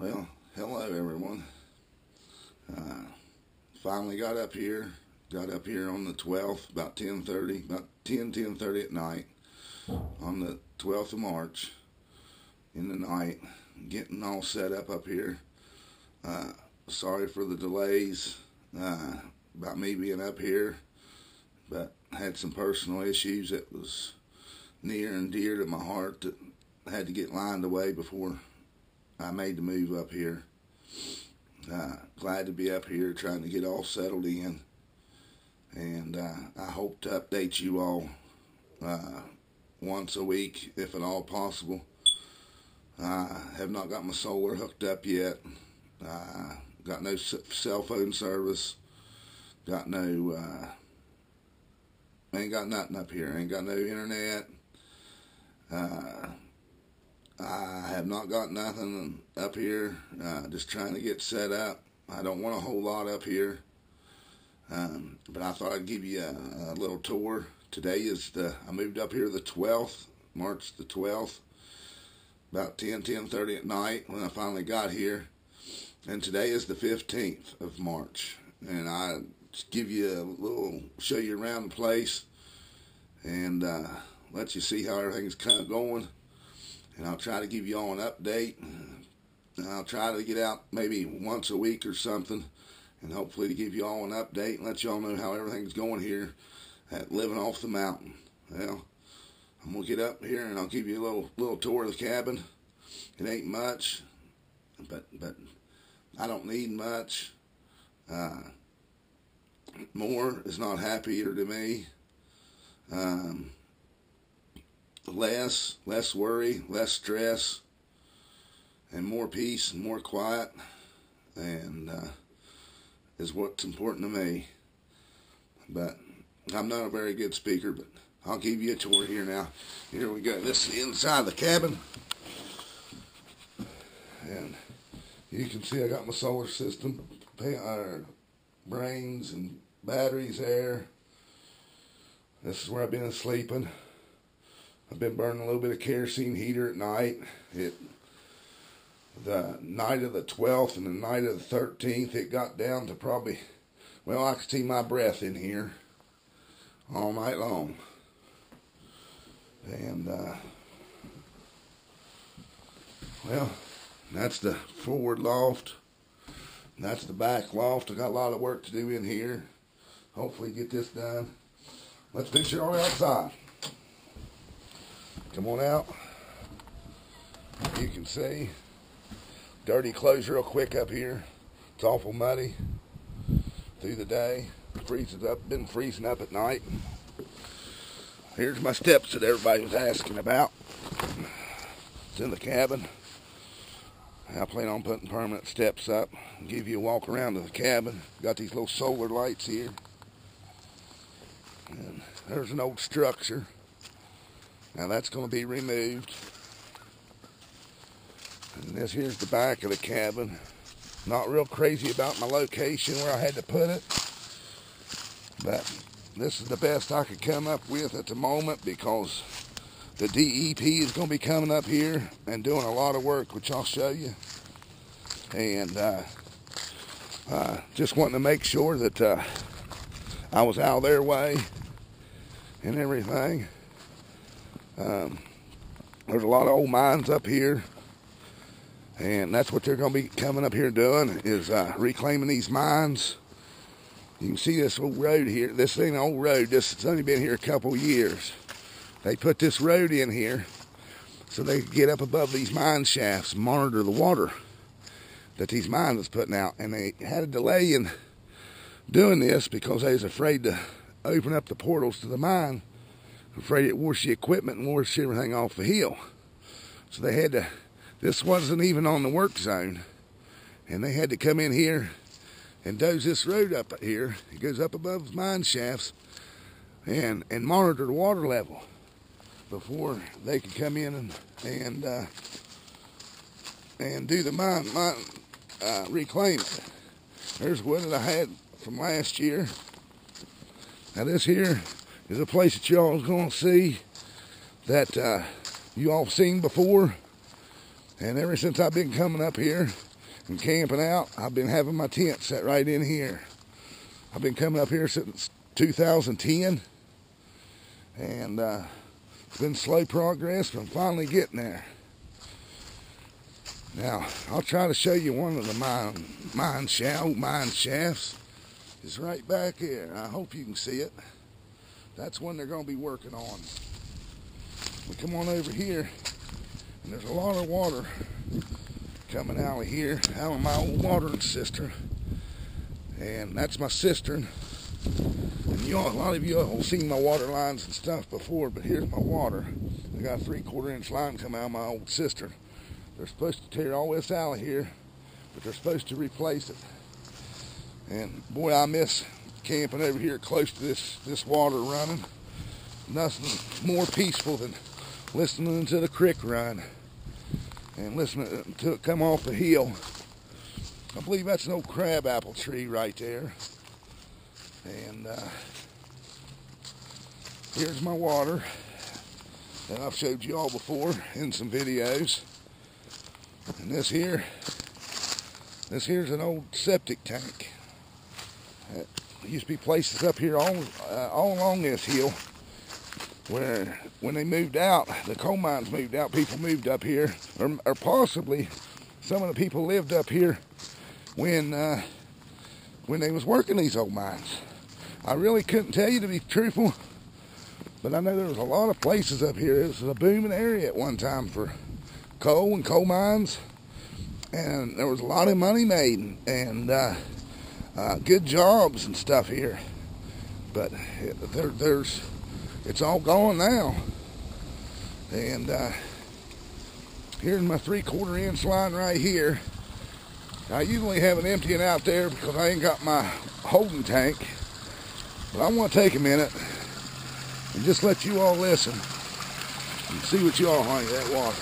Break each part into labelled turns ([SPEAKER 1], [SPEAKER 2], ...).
[SPEAKER 1] Well, hello everyone. Finally got up here on the 12th, about 10:30 at night, on the 12th of March, in the night, getting all set up here. Sorry for the delays, about me being up here, but I had some personal issues that was near and dear to my heart that I had to get lined away before I made the move up here. Glad to be up here trying to get all settled in, and I hope to update you all once a week if at all possible. I have not got my solar hooked up yet. Got no cell phone service, got no ain't got nothing up here, ain't got no internet. I have not got nothing up here, just trying to get set up. I don't want a whole lot up here, but I thought I'd give you a little tour. Today is I moved up here the 12th, March the 12th, about 10:30 at night when I finally got here. And today is the 15th of March, and I just give you a little, show you around the place, and let you see how everything's kind of going. And I'll try to give you all an update. And I'll try to get out maybe once a week or something, and hopefully to give you all an update and let you all know how everything's going here at living off the mountain. Well, I'm gonna get up here and I'll give you a little tour of the cabin. It ain't much, but I don't need much. More is not happier to me. Less worry, less stress, and more peace and more quiet, and is what's important to me. But I'm not a very good speaker, but I'll give you a tour here now. Here we go. This is the inside of the cabin, and you can see I got my solar system, brains and batteries there. This is where I've been sleeping. I've been burning a little bit of kerosene heater at night. The night of the 12th and the night of the 13th, it got down to probably, well, I could see my breath in here all night long. And, well, that's the forward loft. That's the back loft. I got a lot of work to do in here. Hopefully get this done. Let's finish it all outside. Come on out. You can see. Dirty clothes real quick up here. It's awful muddy through the day. It freezes up. Been freezing up at night. Here's my steps that everybody was asking about. It's in the cabin. I plan on putting permanent steps up and give you a walk around to the cabin. Got these little solar lights here. And there's an old structure. Now that's going to be removed. And this here's the back of the cabin. Not real crazy about my location where I had to put it, but this is the best I could come up with at the moment because the DEP is going to be coming up here and doing a lot of work, which I'll show you. And just wanting to make sure that I was out of their way and everything. There's a lot of old mines up here, and that's what they're going to be coming up here doing, is reclaiming these mines. You can see this old road here. This ain't an old road. It's only been here a couple years. They put this road in here so they could get up above these mine shafts and monitor the water that these mines was putting out. And they had a delay in doing this because they was afraid to open up the portals to the mine. Afraid it washed the equipment and washed everything off the hill. So they had to, this wasn't even on the work zone, and they had to come in here and doze this road up here. It goes up above the mine shafts and monitor the water level before they could come in and do the mine reclaim it. There's one that I had from last year. Now this here is a place that you all is going to see that you all seen before. And ever since I've been coming up here, and camping out, I've been having my tent set right in here. I've been coming up here since 2010, and it's been slow progress, but I'm finally getting there. Now, I'll try to show you one of the mine shafts. It's right back here. I hope you can see it. That's one they're going to be working on. We come on over here, and there's a lot of water coming out of here, out of my old watering cistern. And that's my cistern. And a lot of you have seen my water lines and stuff before, but here's my water. I got a 3/4 inch line come out of my old cistern. They're supposed to tear all this out of here, but they're supposed to replace it. And boy, I miss camping over here close to this water running. Nothing more peaceful than listening to the creek run and listening to it come off the hill. I believe that's an old crabapple tree right there. And here's my water that I've showed you all before in some videos. And this here's an old septic tank. There used to be places up here all along this hill where when they moved out, the coal mines moved out, people moved up here, or possibly some of the people lived up here when they was working these old mines. I really couldn't tell you, to be truthful, but I know there was a lot of places up here. It was a booming area at one time for coal and coal mines, and there was a lot of money made and good jobs and stuff here. But it's all gone now. And here's my 3/4 inch line right here. I usually have it emptying out there because I ain't got my holding tank. But I want to take a minute and just let you all listen and see what you all think of that water.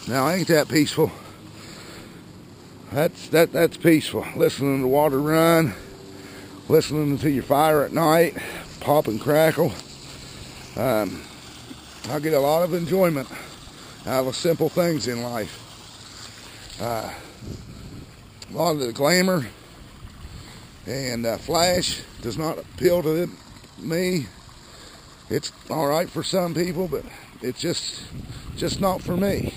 [SPEAKER 1] Now, ain't that peaceful? That's peaceful. Listening to the water run, listening to your fire at night, pop and crackle. I get a lot of enjoyment out of simple things in life. A lot of the glamour and flash does not appeal to me. It's all right for some people, but it's just not for me.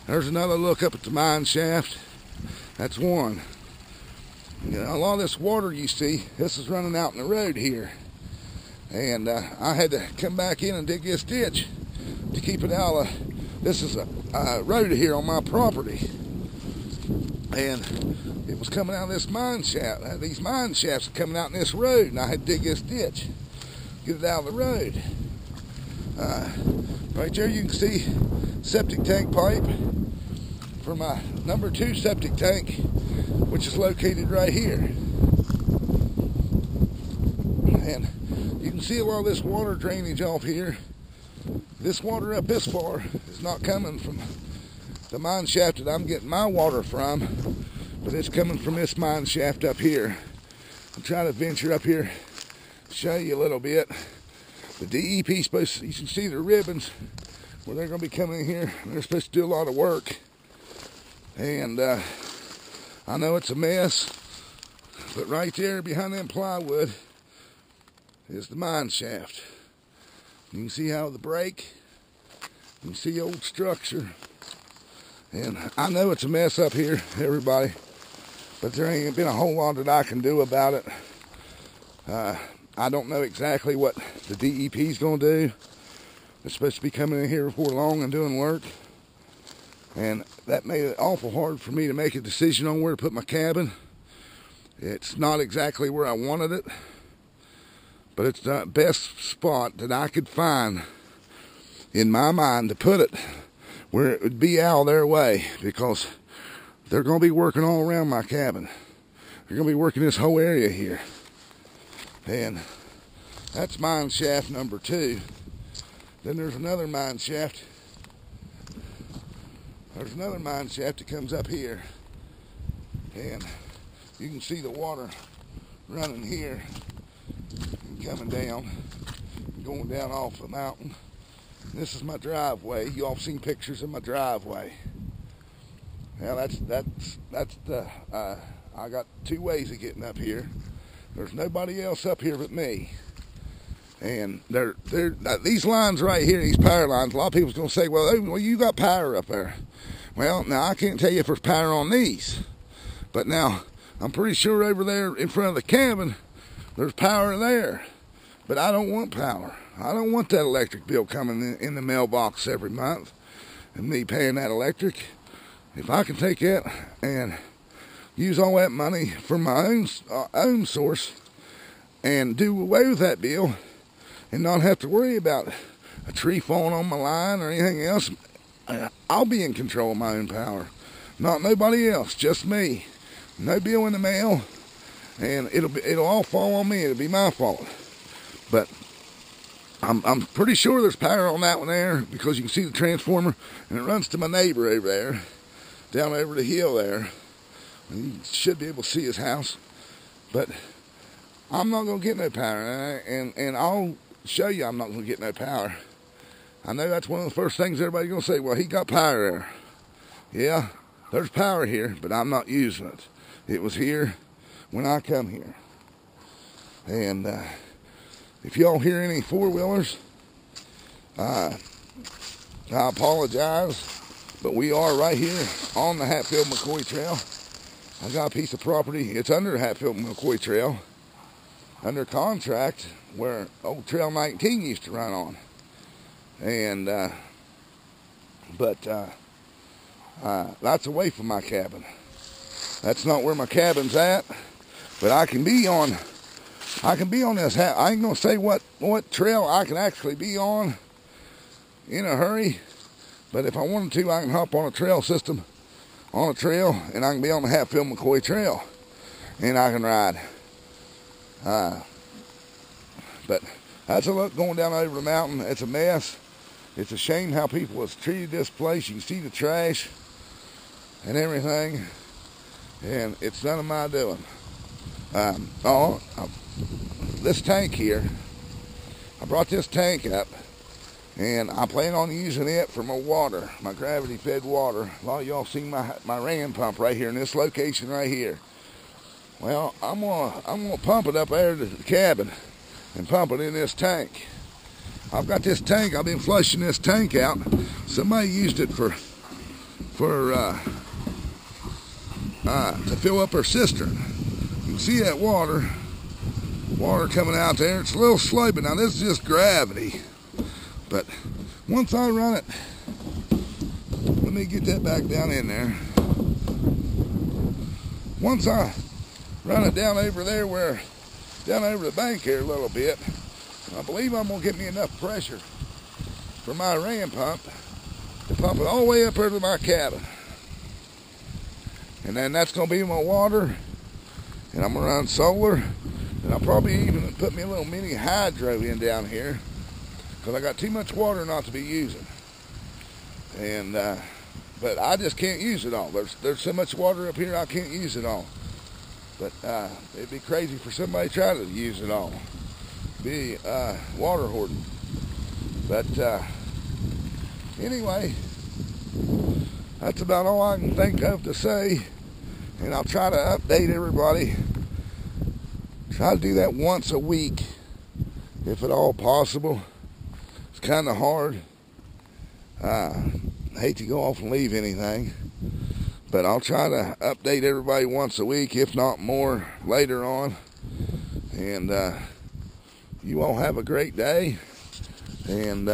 [SPEAKER 1] There's another look up at the mine shaft. That's one. You know, a lot of this water you see, this is running out in the road here. And I had to come back in and dig this ditch to keep it out of, this is a road here on my property. And it was coming out of this mine shaft. These mine shafts are coming out in this road, and I had to dig this ditch, get it out of the road. Right there you can see septic tank pipe for my number 2 septic tank, which is located right here. And you can see a lot of this water drainage off here. This water up this far is not coming from the mine shaft that I'm getting my water from, but it's coming from this mine shaft up here. I'm trying to venture up here, show you a little bit. The DEP supposed to, you can see the ribbons where they're going to be coming in here. They're supposed to do a lot of work. And I know it's a mess, but right there behind them plywood is the mine shaft. You can see how the break, you can see the old structure. And I know it's a mess up here, everybody, but there ain't been a whole lot that I can do about it. I don't know exactly what the DEP is going to do. They're supposed to be coming in here before long and doing work. And that made it awful hard for me to make a decision on where to put my cabin. It's not exactly where I wanted it, but it's the best spot that I could find in my mind to put it where it would be out of their way, because they're going to be working all around my cabin. They're going to be working this whole area here. And that's mine shaft number 2. Then there's another mine shaft there's another mine shaft that comes up here, and you can see the water running here and coming down, going down off the mountain. This is my driveway. You all seen pictures of my driveway. Now that's the I got two ways of getting up here. There's nobody else up here but me. And these lines right here, these power lines, a lot of people's gonna say, well, you got power up there. Well, now I can't tell you if there's power on these, but now I'm pretty sure over there in front of the cabin, there's power there. But I don't want power. I don't want that electric bill coming in the mailbox every month and me paying that electric. If I can take it and use all that money for my own source and do away with that bill and not have to worry about a tree falling on my line or anything else, I'll be in control of my own power. Not nobody else, just me. No bill in the mail, and it'll all fall on me. It'll be my fault. But I'm pretty sure there's power on that one there, because you can see the transformer, and it runs to my neighbor over there, down over the hill there. And you should be able to see his house. But I'm not going to get no power, and I'll show you I'm not going to get no power. I know that's one of the first things everybody's going to say, well, he got power there. Yeah, there's power here, but I'm not using it. It was here when I come here. And if y'all hear any four-wheelers, I apologize, but we are right here on the Hatfield-McCoy Trail. I got a piece of property. It's under the Hatfield-McCoy Trail, under contract, where old Trail 19 used to run on. And that's away from my cabin. That's not where my cabin's at, but I can be on this. I ain't gonna say what trail I can actually be on in a hurry, but if I wanted to, I can hop on a trail system, on a trail, and I can be on the Hatfield-McCoy Trail, and I can ride. But that's a look going down over the mountain. It's a mess. It's a shame how people have treated this place. You can see the trash and everything, and it's none of my doing. This tank here, I brought this tank up, and I plan on using it for my water, my gravity-fed water. A lot of y'all seen my ram pump right here in this location right here. Well, I'm gonna pump it up there to the cabin and pump it in this tank. I've got this tank. I've been flushing this tank out. Somebody used it to fill up her cistern. You can see that water coming out there. It's a little slow, but now this is just gravity. But once I run it, let me get that back down in there. Once I run it down over there, down over the bank here a little bit, I believe I'm going to get me enough pressure for my ram pump to pump it all the way up here to my cabin. And then that's going to be my water, and I'm going to run solar, and I'll probably even put me a little mini hydro in down here, because I got too much water not to be using. And but I just can't use it all. There's so much water up here, I can't use it all. But it'd be crazy for somebody to try to use it all. Be water hoarding. But anyway, that's about all I can think of to say, and I'll try to update everybody. Try to do that once a week, if at all possible. It's kind of hard. I hate to go off and leave anything, but I'll try to update everybody once a week, if not more, later on. And you all have a great day, and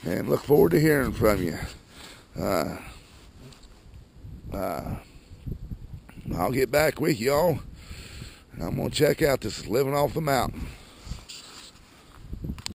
[SPEAKER 1] look forward to hearing from you. I'll get back with y'all, and I'm going to check out this living off the mountain.